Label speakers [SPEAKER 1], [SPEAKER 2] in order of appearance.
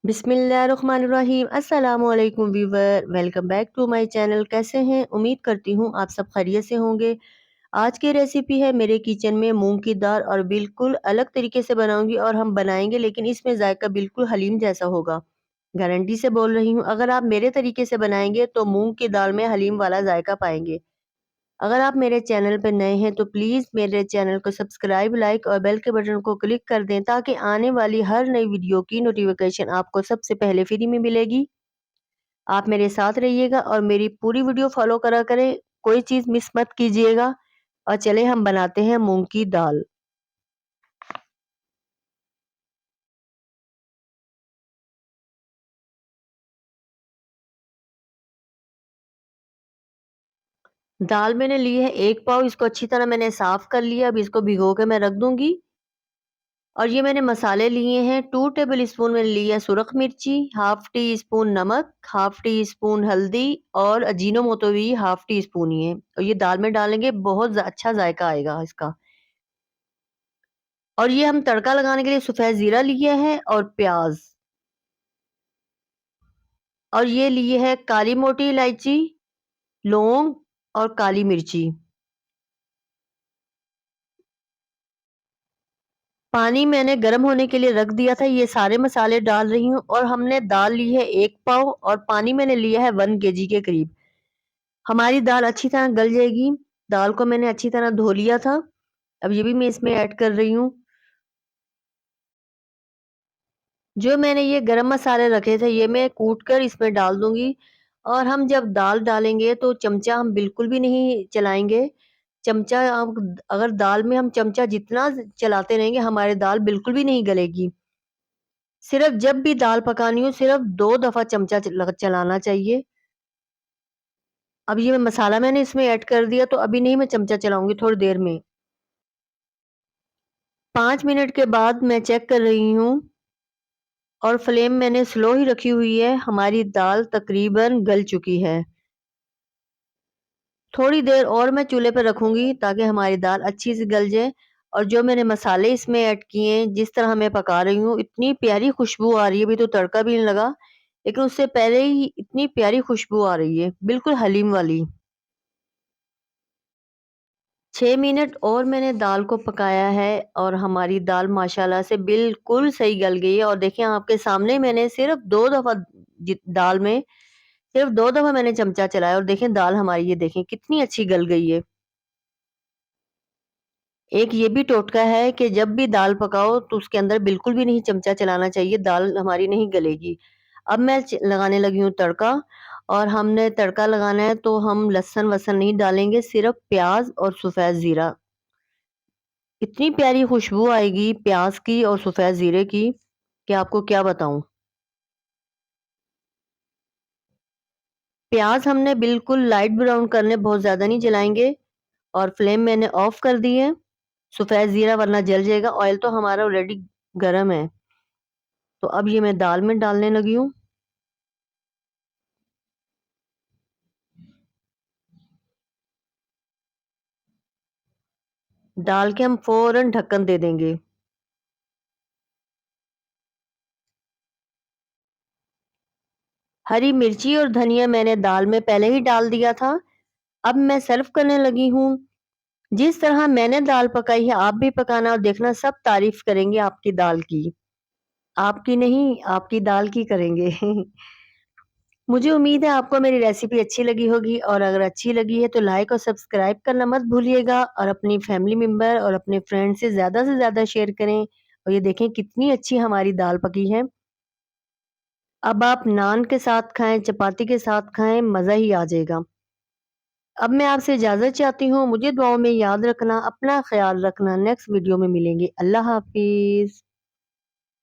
[SPEAKER 1] बिस्मिल्लाहिर्रहमानिर्रहीम। अस्सलामुअलैकुम viewer, welcome back to my channel. कैसे हैं? उम्मीद करती हूँ आप सब खैरियत से होंगे। आज की रेसिपी है मेरे किचन में मूंग की दाल और बिल्कुल अलग तरीके से बनाऊंगी और हम बनाएंगे, लेकिन इसमें जायका बिल्कुल हलीम जैसा होगा। गारंटी से बोल रही हूँ, अगर आप मेरे तरीके से बनाएंगे तो मूंग की दाल में हलीम वाला जायका पाएंगे। अगर आप मेरे चैनल पर नए हैं तो प्लीज़ मेरे चैनल को सब्सक्राइब, लाइक और बेल के बटन को क्लिक कर दें ताकि आने वाली हर नई वीडियो की नोटिफिकेशन आपको सबसे पहले फ्री में मिलेगी। आप मेरे साथ रहिएगा और मेरी पूरी वीडियो फॉलो करा करें, कोई चीज़ मिस मत कीजिएगा। और चले हम बनाते हैं मूंग की दाल। दाल मैंने ली है 1 पाव, इसको अच्छी तरह मैंने साफ कर लिया। अब इसको भिगो के मैं रख दूंगी। और ये मैंने मसाले लिए हैं, 2 टेबल स्पून मैंने लिया सुरख मिर्ची, हाफ टी स्पून नमक, हाफ टी स्पून हल्दी और अजीनोमोटो भी हाफ टी स्पून ही है। और ये दाल में डालेंगे, बहुत अच्छा जायका आएगा इसका। और ये हम तड़का लगाने के लिए सफ़ेद जीरा लिए हैं और प्याज। और ये लिए है काली मोटी इलायची, लौंग और काली मिर्ची। पानी मैंने गर्म होने के लिए रख दिया था। ये सारे मसाले डाल रही हूँ और हमने दाल ली है 1 पाव और पानी मैंने लिया है 1 केजी के करीब। हमारी दाल अच्छी तरह गल जाएगी। दाल को मैंने अच्छी तरह धो लिया था। अब ये भी मैं इसमें ऐड कर रही हूँ। जो मैंने ये गरम मसाले रखे थे ये मैं कूट कर इसमें डाल दूंगी। और हम जब दाल डालेंगे तो चमचा हम बिल्कुल भी नहीं चलाएंगे। चमचा अगर दाल में हम चमचा जितना चलाते रहेंगे हमारी दाल बिल्कुल भी नहीं गलेगी। सिर्फ जब भी दाल पकानी हो सिर्फ 2 दफा चमचा चलाना चाहिए। अब ये मैं मसाला मैंने इसमें ऐड कर दिया तो अभी नहीं मैं चमचा चलाऊंगी, थोड़ी देर में। 5 मिनट के बाद मैं चेक कर रही हूँ और फ्लेम मैंने स्लो ही रखी हुई है। हमारी दाल तकरीबन गल चुकी है। थोड़ी देर और मैं चूल्हे पर रखूंगी ताकि हमारी दाल अच्छी से गल जाए। और जो मैंने मसाले इसमें ऐड किए हैं, जिस तरह मैं पका रही हूँ, इतनी प्यारी खुशबू आ रही है। अभी तो तड़का भी नहीं लगा, लेकिन उससे पहले ही इतनी प्यारी खुशबू आ रही है, बिल्कुल हलीम वाली। 6 मिनट और मैंने दाल को पकाया है और हमारी दाल माशाल्लाह से बिल्कुल सही गल गई है। और देखिए आपके सामने मैंने सिर्फ 2 दफ़ा दाल में सिर्फ 2 दफ़ा मैंने चमचा चलाया और देखें दाल हमारी ये देखें कितनी अच्छी गल गई है। एक ये भी टोटका है कि जब भी दाल पकाओ तो उसके अंदर बिल्कुल भी नहीं चमचा चलाना चाहिए, दाल हमारी नहीं गलेगी। अब मैं लगाने लगी हूँ तड़का। और हमने तड़का लगाना है तो हम लहसुन वसन नहीं डालेंगे, सिर्फ प्याज और सफ़ेद ज़ीरा। इतनी प्यारी खुशबू आएगी प्याज की और सफ़ेद ज़ीरे की कि आपको क्या बताऊं। प्याज हमने बिल्कुल लाइट ब्राउन करने, बहुत ज़्यादा नहीं जलाएंगे। और फ्लेम मैंने ऑफ कर दी है। सफ़ेद ज़ीरा वरना जल जाएगा। ऑयल तो हमारा ऑलरेडी गर्म है। तो अब ये मैं दाल में डालने लगी हूँ। डाल के हम फौरन ढक्कन दे देंगे। हरी मिर्ची और धनिया मैंने दाल में पहले ही डाल दिया था। अब मैं सर्व करने लगी हूँ। जिस तरह मैंने दाल पकाई है आप भी पकाना और देखना, सब तारीफ करेंगे आपकी दाल की। आपकी नहीं, आपकी दाल की करेंगे। मुझे उम्मीद है आपको मेरी रेसिपी अच्छी लगी होगी और अगर अच्छी लगी है तो लाइक और सब्सक्राइब करना मत भूलिएगा और अपनी फैमिली मेंबर और अपने फ्रेंड से ज़्यादा शेयर करें। और ये देखें कितनी अच्छी हमारी दाल पकी है। अब आप नान के साथ खाएं, चपाती के साथ खाएं, मज़ा ही आ जाएगा। अब मैं आपसे इजाज़त चाहती हूँ। मुझे दुआओं में याद रखना, अपना ख्याल रखना। नेक्स्ट वीडियो में मिलेंगे। अल्लाह हाफिज़।